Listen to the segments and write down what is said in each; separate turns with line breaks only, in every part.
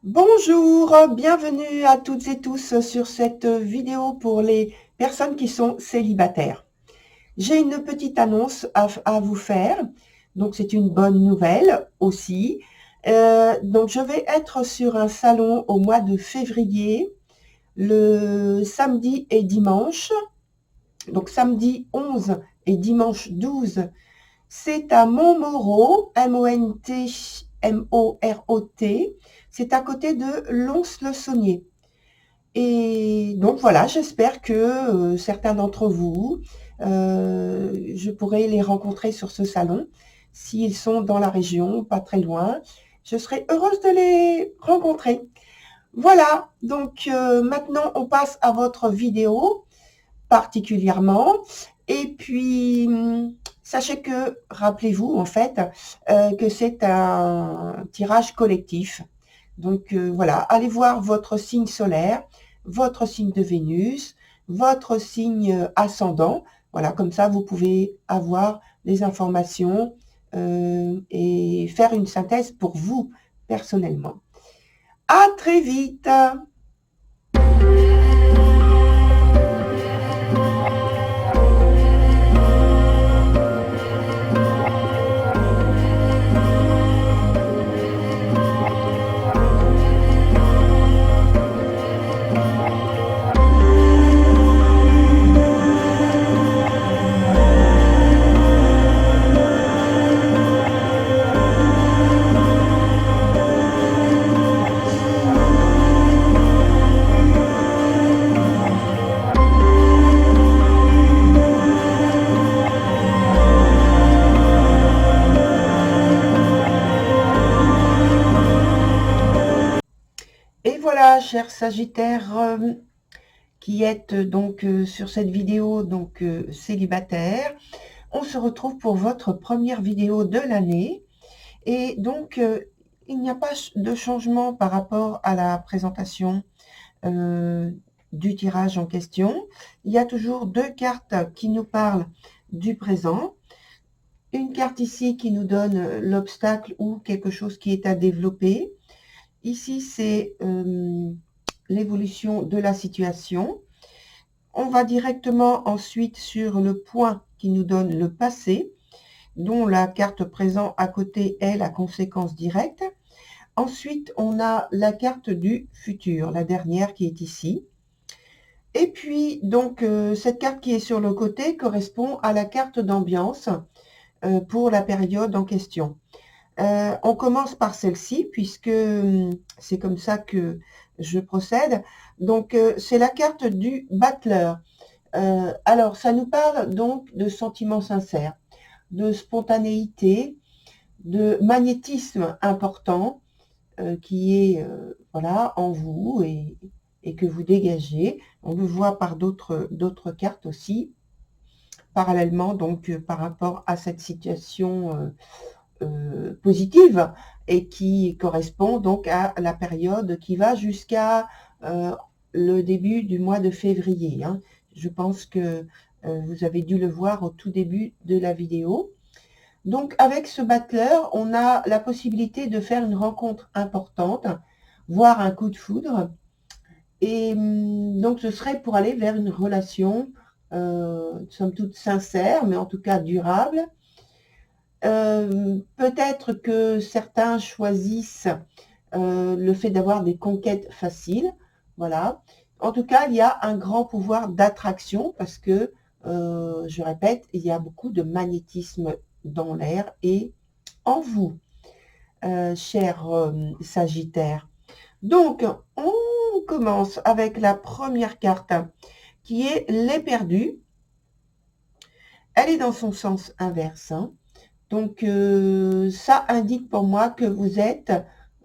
Bonjour, bienvenue à toutes et tous sur cette vidéo pour les personnes qui sont célibataires. J'ai une petite annonce à vous faire, donc c'est une bonne nouvelle aussi. Donc je vais être sur un salon au mois de février, le samedi et dimanche, donc samedi 11 et dimanche 12. C'est à Montmoreau, M-O-N-T-M-O-R-O-T. C'est à côté de Lons-le-Saunier. Et donc voilà, j'espère que certains d'entre vous, je pourrai les rencontrer sur ce salon. S'ils sont dans la région, pas très loin, je serai heureuse de les rencontrer. Voilà, donc maintenant on passe à votre vidéo particulièrement. Et puis, sachez que, rappelez-vous en fait, que c'est un tirage collectif. Donc voilà, allez voir votre signe solaire, votre signe de Vénus, votre signe ascendant. Voilà, comme ça, vous pouvez avoir les informations et faire une synthèse pour vous, personnellement. À très vite! Et voilà, chers Sagittaires, qui êtes donc sur cette vidéo donc célibataire, on se retrouve pour votre première vidéo de l'année. Et donc, il n'y a pas de changement par rapport à la présentation du tirage en question. Il y a toujours deux cartes qui nous parlent du présent. Une carte ici qui nous donne l'obstacle ou quelque chose qui est à développer. Ici, c'est l'évolution de la situation. On va directement ensuite sur le point qui nous donne le passé, dont la carte présent à côté est la conséquence directe. Ensuite, on a la carte du futur, la dernière qui est ici. Et puis, donc, cette carte qui est sur le côté correspond à la carte d'ambiance pour la période en question. On commence par celle-ci, puisque c'est comme ça que je procède. Donc, c'est la carte du battleur. Alors, ça nous parle donc de sentiments sincères, de spontanéité, de magnétisme important qui est voilà, en vous et que vous dégagez. On le voit par d'autres cartes aussi, parallèlement donc par rapport à cette situation positive et qui correspond donc à la période qui va jusqu'à le début du mois de février. Hein. Je pense que vous avez dû le voir au tout début de la vidéo. Donc, avec ce battleur, on a la possibilité de faire une rencontre importante, voire un coup de foudre. Et donc, ce serait pour aller vers une relation, somme toute sincère, mais en tout cas durable. Peut-être que certains choisissent le fait d'avoir des conquêtes faciles. Voilà. En tout cas, il y a un grand pouvoir d'attraction parce que, je répète, il y a beaucoup de magnétisme dans l'air et en vous, cher Sagittaire. Donc, on commence avec la première carte qui est les perdus. Elle est dans son sens inverse. Hein. Donc, ça indique pour moi que vous êtes,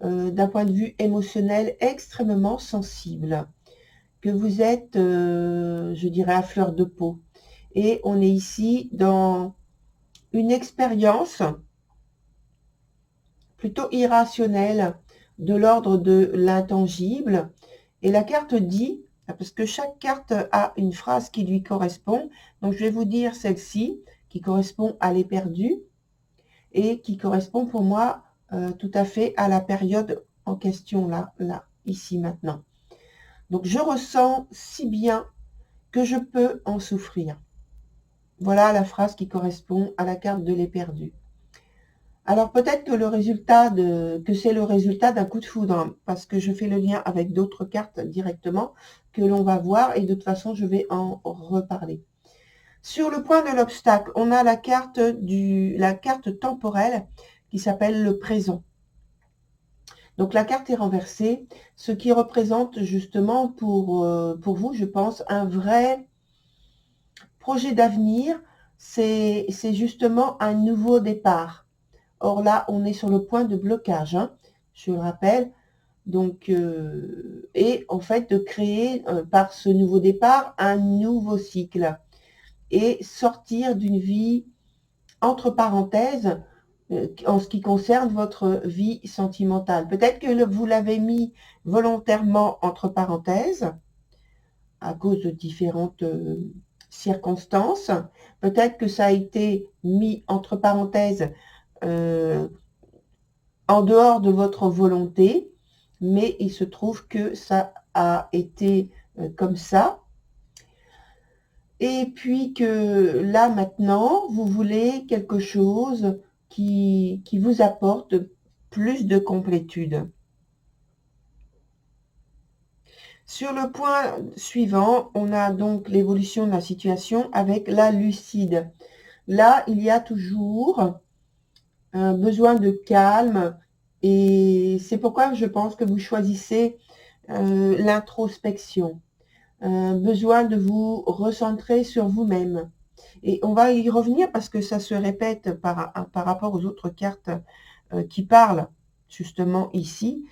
d'un point de vue émotionnel, extrêmement sensible. Que vous êtes, je dirais, à fleur de peau. Et on est ici dans une expérience plutôt irrationnelle de l'ordre de l'intangible. Et la carte dit, parce que chaque carte a une phrase qui lui correspond, donc je vais vous dire celle-ci, qui correspond à l'éperdue, et qui correspond pour moi tout à fait à la période en question, là, ici, maintenant. Donc, je ressens si bien que je peux en souffrir. Voilà la phrase qui correspond à la carte de l'éperdu. Alors, peut-être que c'est le résultat d'un coup de foudre, hein, parce que je fais le lien avec d'autres cartes directement que l'on va voir, et de toute façon, je vais en reparler. Sur le point de l'obstacle, on a la carte temporelle qui s'appelle le présent. Donc la carte est renversée, ce qui représente justement pour vous, je pense, un vrai projet d'avenir. C'est justement un nouveau départ. Or là, on est sur le point de blocage, hein, je le rappelle. Donc, et en fait, de créer par ce nouveau départ un nouveau cycle et sortir d'une vie entre parenthèses en ce qui concerne votre vie sentimentale. Peut-être que vous l'avez mis volontairement entre parenthèses à cause de différentes circonstances. Peut-être que ça a été mis entre parenthèses en dehors de votre volonté, mais il se trouve que ça a été comme ça. Et puis que là, maintenant, vous voulez quelque chose qui vous apporte plus de complétude. Sur le point suivant, on a donc l'évolution de la situation avec la lucide. Là, il y a toujours un besoin de calme et c'est pourquoi je pense que vous choisissez l'introspection. Besoin de vous recentrer sur vous-même. Et on va y revenir parce que ça se répète par rapport aux autres cartes qui parlent justement ici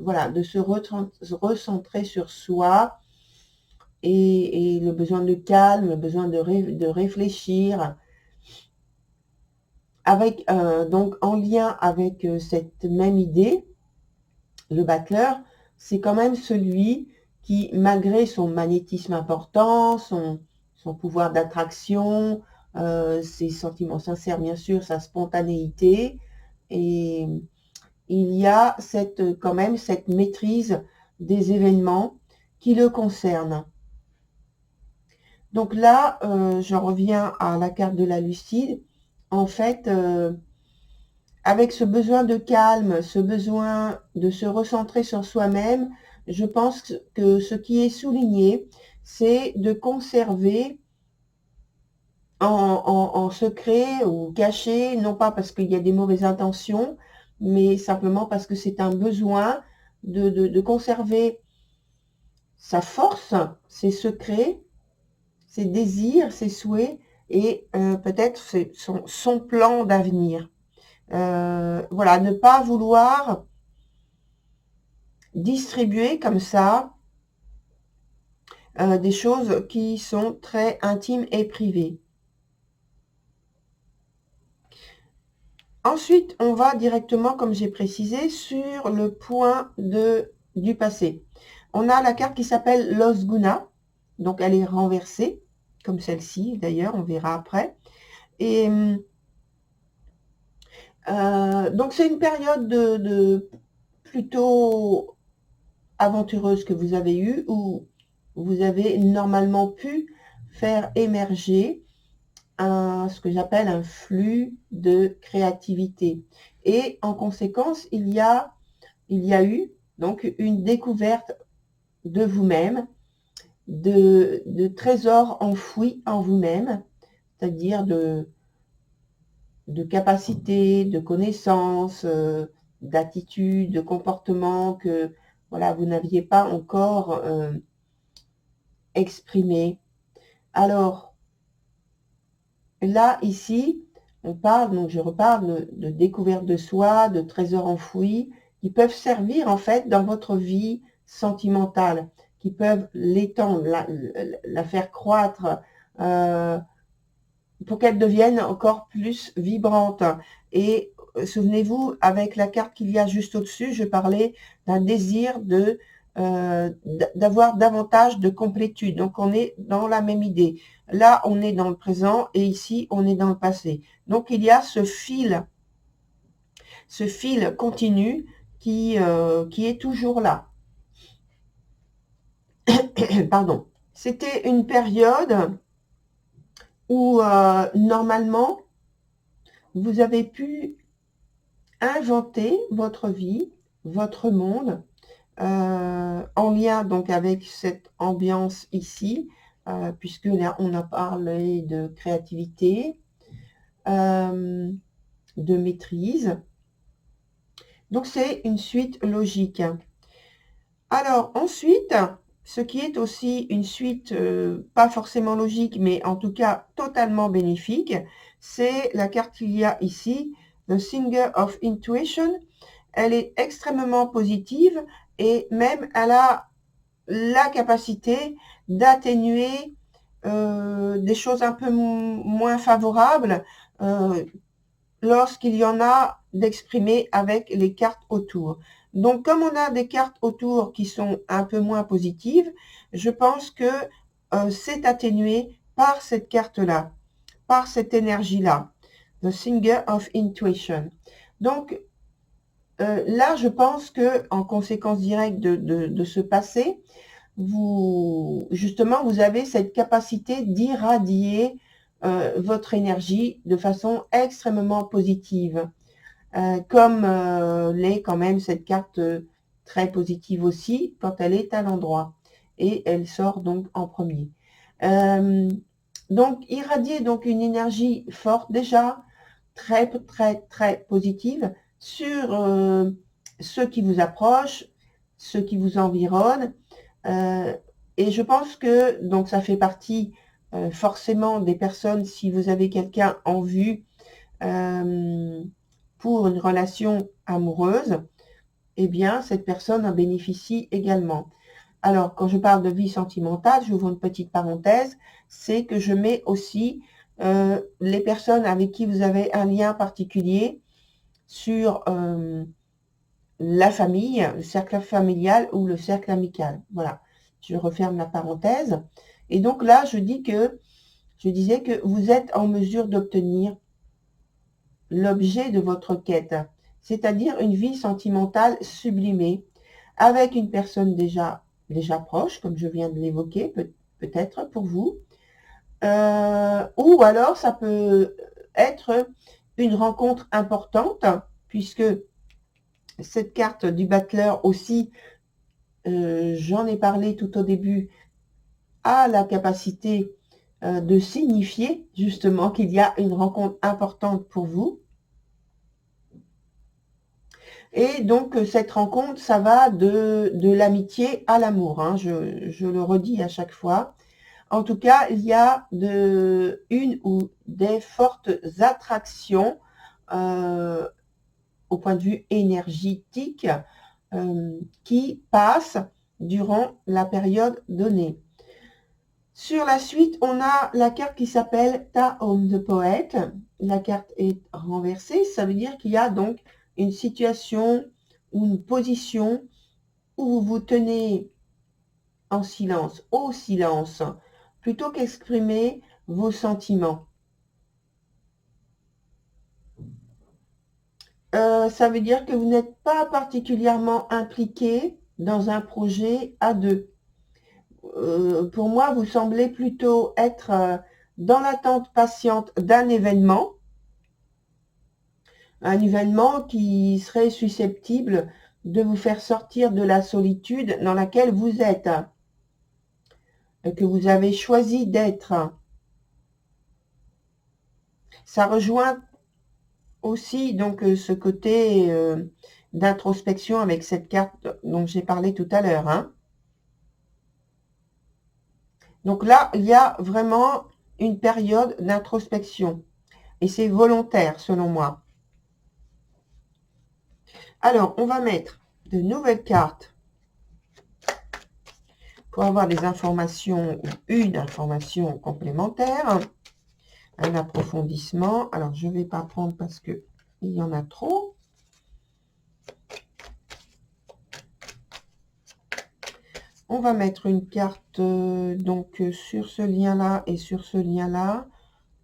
voilà, de se recentrer sur soi et le besoin de calme, le besoin de réfléchir. Avec, donc en lien avec cette même idée, le battleur, c'est quand même celui qui, malgré son magnétisme important, son pouvoir d'attraction, ses sentiments sincères, bien sûr, sa spontanéité, et il y a quand même cette maîtrise des événements qui le concernent. Donc là, je reviens à la carte de la lucide. En fait, avec ce besoin de calme, ce besoin de se recentrer sur soi-même, je pense que ce qui est souligné, c'est de conserver en secret ou caché, non pas parce qu'il y a des mauvaises intentions, mais simplement parce que c'est un besoin de conserver sa force, ses secrets, ses désirs, ses souhaits et peut-être son plan d'avenir. Voilà, ne pas vouloir distribuer comme ça des choses qui sont très intimes et privées. Ensuite, on va directement, comme j'ai précisé, sur le point du passé. On a la carte qui s'appelle Los Guna, donc elle est renversée, comme celle-ci d'ailleurs, on verra après. Et donc c'est une période de plutôt aventureuse que vous avez eue, où vous avez normalement pu faire émerger ce que j'appelle un flux de créativité. Et en conséquence, il y a eu donc une découverte de vous-même, de trésors enfouis en vous-même, c'est-à-dire de capacités, de connaissances, d'attitudes, de comportements que voilà, vous n'aviez pas encore exprimé. Alors, là, ici, on parle, donc je reparle de découverte de soi, de trésors enfouis, qui peuvent servir en fait dans votre vie sentimentale, qui peuvent l'étendre, la faire croître, pour qu'elle devienne encore plus vibrante. Et souvenez-vous, avec la carte qu'il y a juste au-dessus, je parlais d'un désir d'avoir davantage de complétude. Donc, on est dans la même idée. Là, on est dans le présent et ici, on est dans le passé. Donc, il y a ce fil continu qui est toujours là. Pardon. C'était une période où normalement, vous avez pu inventer votre vie, votre monde, en lien donc avec cette ambiance ici, puisque là on a parlé de créativité, de maîtrise. Donc c'est une suite logique. Alors ensuite, ce qui est aussi une suite pas forcément logique, mais en tout cas totalement bénéfique, c'est la carte qu'il y a ici, The Singer of Intuition. Elle est extrêmement positive et même elle a la capacité d'atténuer des choses un peu moins favorables lorsqu'il y en a d'exprimer avec les cartes autour. Donc, comme on a des cartes autour qui sont un peu moins positives, je pense que c'est atténué par cette carte-là, par cette énergie-là, The Singer of Intuition. Donc, là, je pense que en conséquence directe de ce passé, justement, vous avez cette capacité d'irradier votre énergie de façon extrêmement positive, comme l'est quand même cette carte très positive aussi quand elle est à l'endroit et elle sort donc en premier. Donc irradier donc une énergie forte déjà, très très très positive sur ceux qui vous approchent, ceux qui vous environnent. Et je pense que donc ça fait partie forcément des personnes, si vous avez quelqu'un en vue pour une relation amoureuse, eh bien cette personne en bénéficie également. Alors quand je parle de vie sentimentale, j'ouvre une petite parenthèse, c'est que je mets aussi les personnes avec qui vous avez un lien particulier sur la famille, le cercle familial ou le cercle amical. Voilà, je referme la parenthèse. Et donc là, je disais que vous êtes en mesure d'obtenir l'objet de votre quête, c'est-à-dire une vie sentimentale sublimée avec une personne déjà proche, comme je viens de l'évoquer, peut-être pour vous, ou alors ça peut être une rencontre importante, puisque cette carte du battleur aussi, j'en ai parlé tout au début, a la capacité de signifier justement qu'il y a une rencontre importante pour vous. Et donc cette rencontre, ça va de l'amitié à l'amour, hein, je le redis à chaque fois. En tout cas, il y a une ou des fortes attractions au point de vue énergétique qui passent durant la période donnée. Sur la suite, on a la carte qui s'appelle Tahom the Poet. La carte est renversée, ça veut dire qu'il y a donc une situation ou une position où vous vous tenez en silence, au silence, plutôt qu'exprimer vos sentiments. Ça veut dire que vous n'êtes pas particulièrement impliqué dans un projet à deux. Pour moi, vous semblez plutôt être dans l'attente patiente d'un événement, un événement qui serait susceptible de vous faire sortir de la solitude dans laquelle vous êtes, que vous avez choisi d'être. Ça rejoint aussi donc ce côté d'introspection avec cette carte dont j'ai parlé tout à l'heure, hein. Donc là, il y a vraiment une période d'introspection et c'est volontaire selon moi. Alors, on va mettre de nouvelles cartes pour avoir des informations ou une information complémentaire, un approfondissement. Alors, je ne vais pas prendre parce que il y en a trop. On va mettre une carte donc sur ce lien-là et sur ce lien-là.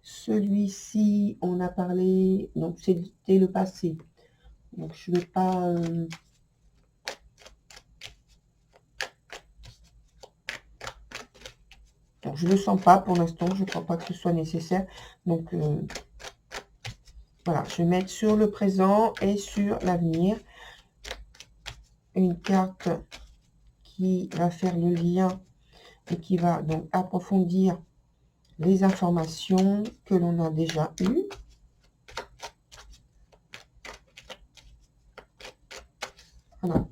Celui-ci, on a parlé, donc c'était le passé. Donc, je ne vais pas Donc, je ne le sens pas pour l'instant, je ne crois pas que ce soit nécessaire. Donc, voilà, je vais mettre sur le présent et sur l'avenir une carte qui va faire le lien et qui va donc approfondir les informations que l'on a déjà eues. Voilà.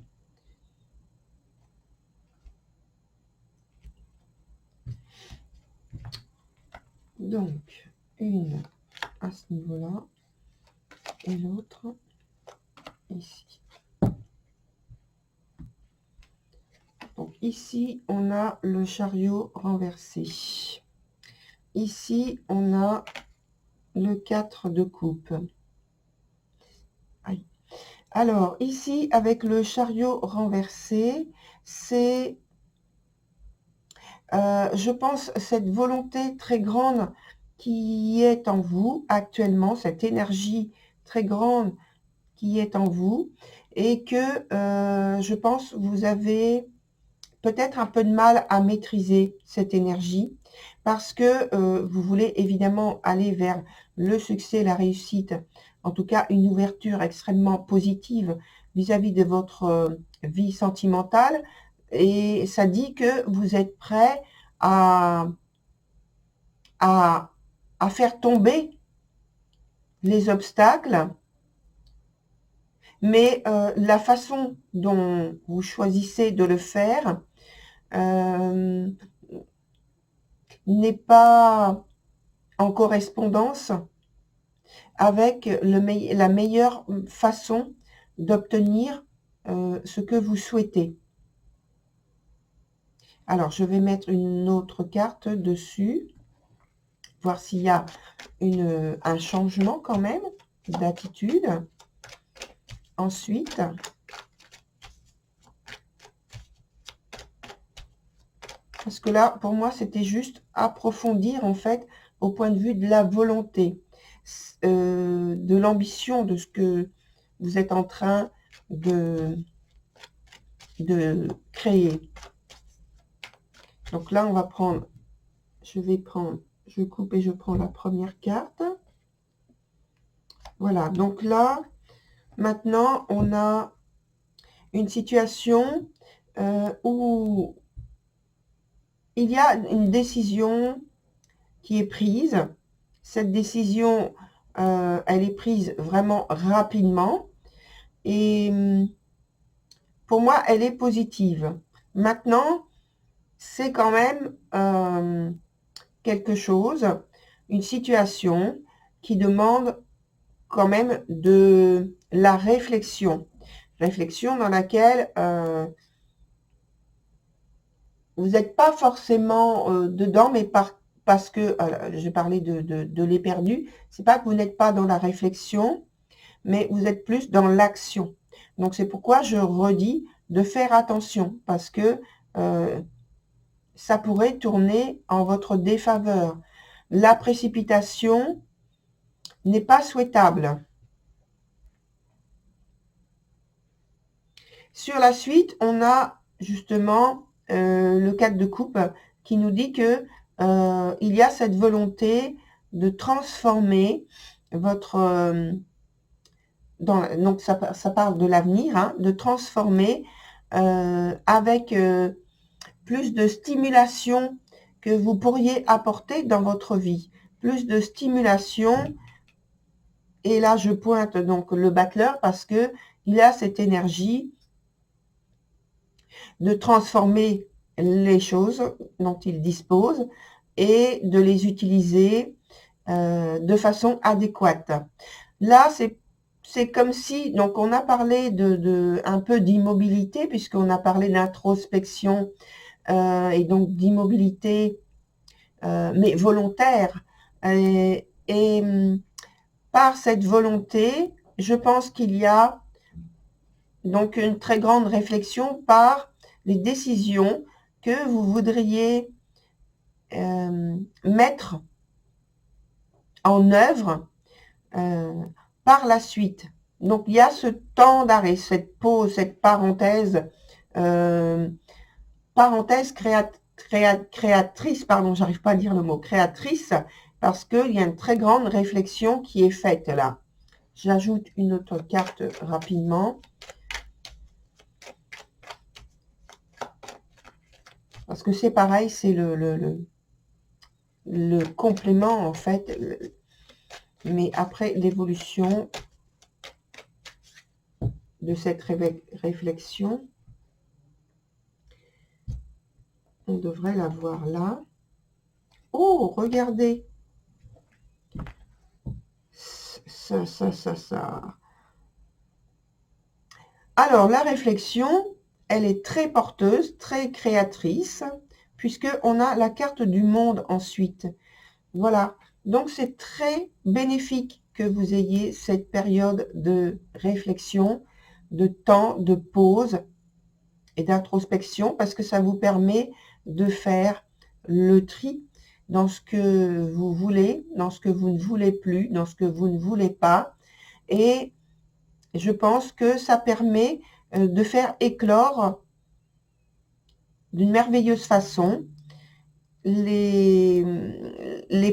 Donc, une à ce niveau-là et l'autre ici. Donc, ici, on a le chariot renversé. Ici, on a le 4 de coupe. Aïe. Alors, ici, avec le chariot renversé, c'est, je pense, cette volonté très grande qui est en vous actuellement, cette énergie très grande qui est en vous, et que, je pense, vous avez peut-être un peu de mal à maîtriser cette énergie, parce que vous voulez évidemment aller vers le succès, la réussite, en tout cas une ouverture extrêmement positive vis-à-vis de votre vie sentimentale, et ça dit que vous êtes prêt à faire tomber les obstacles, mais la façon dont vous choisissez de le faire n'est pas en correspondance avec la meilleure façon d'obtenir ce que vous souhaitez. Alors, je vais mettre une autre carte dessus, voir s'il y a un changement quand même d'attitude. Ensuite, parce que là, pour moi, c'était juste approfondir, en fait, au point de vue de la volonté, de l'ambition, de ce que vous êtes en train de créer. Donc là, on va prendre, je coupe et je prends la première carte. Voilà, donc là, maintenant, on a une situation où il y a une décision qui est prise. Cette décision, elle est prise vraiment rapidement. Et pour moi, elle est positive. Maintenant, c'est quand même quelque chose, une situation qui demande quand même de la réflexion. Réflexion dans laquelle vous n'êtes pas forcément dedans, mais parce que, j'ai parlé de l'éperdu, c'est pas que vous n'êtes pas dans la réflexion, mais vous êtes plus dans l'action. Donc, c'est pourquoi je redis de faire attention, parce que ça pourrait tourner en votre défaveur. La précipitation n'est pas souhaitable. Sur la suite, on a justement le 4 de coupe qui nous dit que il y a cette volonté de transformer votre... donc ça parle de l'avenir, hein, de transformer avec plus de stimulation que vous pourriez apporter dans votre vie. Plus de stimulation. Et là, je pointe donc le battleur parce que il a cette énergie de transformer les choses dont il dispose et de les utiliser de façon adéquate. Là, c'est comme si, donc on a parlé un peu d'immobilité, puisqu'on a parlé d'introspection et donc d'immobilité, mais volontaire. Et par cette volonté, je pense qu'il y a donc une très grande réflexion par les décisions que vous voudriez mettre en œuvre par la suite. Donc il y a ce temps d'arrêt, cette pause, cette parenthèse créatrice, pardon, j'arrive pas à dire le mot créatrice, parce qu'il y a une très grande réflexion qui est faite là. J'ajoute une autre carte rapidement. Parce que c'est pareil, c'est le complément en fait. Mais après l'évolution de cette réflexion, on devrait la voir là. Oh, regardez. Ça. Alors, la réflexion, elle est très porteuse, très créatrice, puisqu'on a la carte du monde ensuite. Voilà. Donc, c'est très bénéfique que vous ayez cette période de réflexion, de temps, de pause et d'introspection, parce que ça vous permet de faire le tri dans ce que vous voulez, dans ce que vous ne voulez plus, dans ce que vous ne voulez pas. Et je pense que ça permet de faire éclore d'une merveilleuse façon les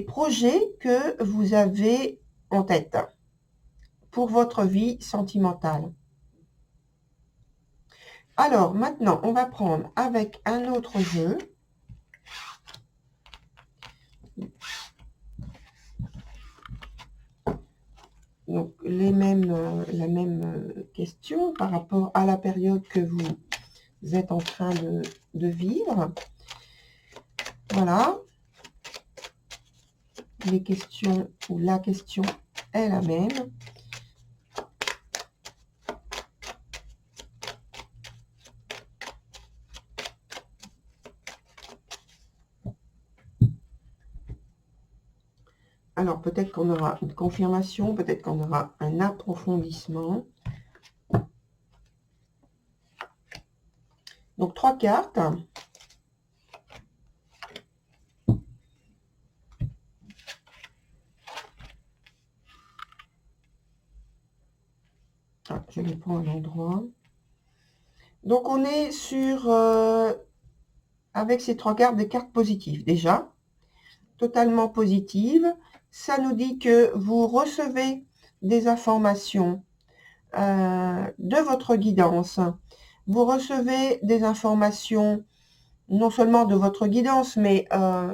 projets que vous avez en tête pour votre vie sentimentale. Alors, maintenant, on va prendre avec un autre jeu. Donc, la même question par rapport à la période que vous êtes en train de vivre. Voilà. Les questions ou la question est la même. Alors, peut-être qu'on aura une confirmation, peut-être qu'on aura un approfondissement. Donc, 3 cartes. Ah, je les prends à l'endroit. Donc, on est sur, avec ces 3 cartes, des cartes positives déjà. Totalement positives. Ça nous dit que vous recevez des informations de votre guidance. Vous recevez des informations non seulement de votre guidance, mais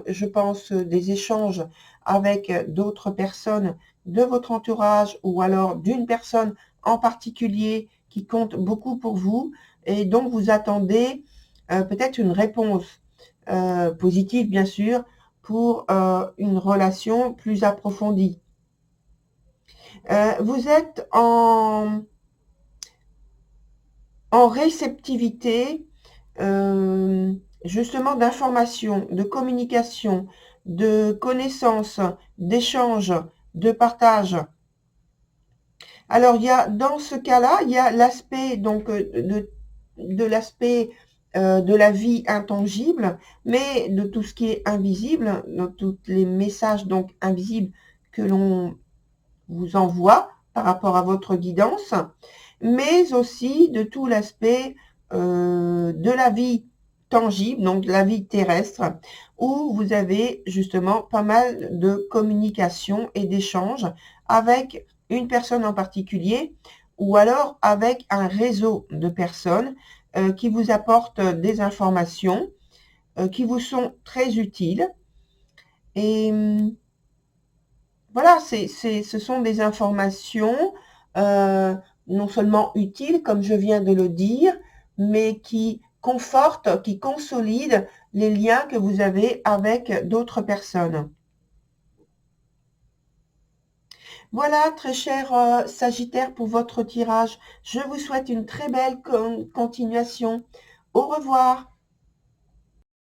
je pense des échanges avec d'autres personnes de votre entourage ou alors d'une personne en particulier qui compte beaucoup pour vous et donc vous attendez peut-être une réponse positive bien sûr pour une relation plus approfondie. Vous êtes en réceptivité justement d'informations, de communication, de connaissances, d'échanges, de partage. Alors, il y a, dans ce cas-là, il y a l'aspect donc de l'aspect de la vie intangible, mais de tout ce qui est invisible, de tous les messages donc invisibles que l'on vous envoie par rapport à votre guidance, mais aussi de tout l'aspect de la vie tangible, donc de la vie terrestre, où vous avez justement pas mal de communication et d'échanges avec une personne en particulier, ou alors avec un réseau de personnes qui vous apportent des informations qui vous sont très utiles. Et voilà, ce sont des informations non seulement utiles, comme je viens de le dire, mais qui confortent, qui consolident les liens que vous avez avec d'autres personnes. Voilà, très cher Sagittaire, pour votre tirage. Je vous souhaite une très belle continuation. Au revoir.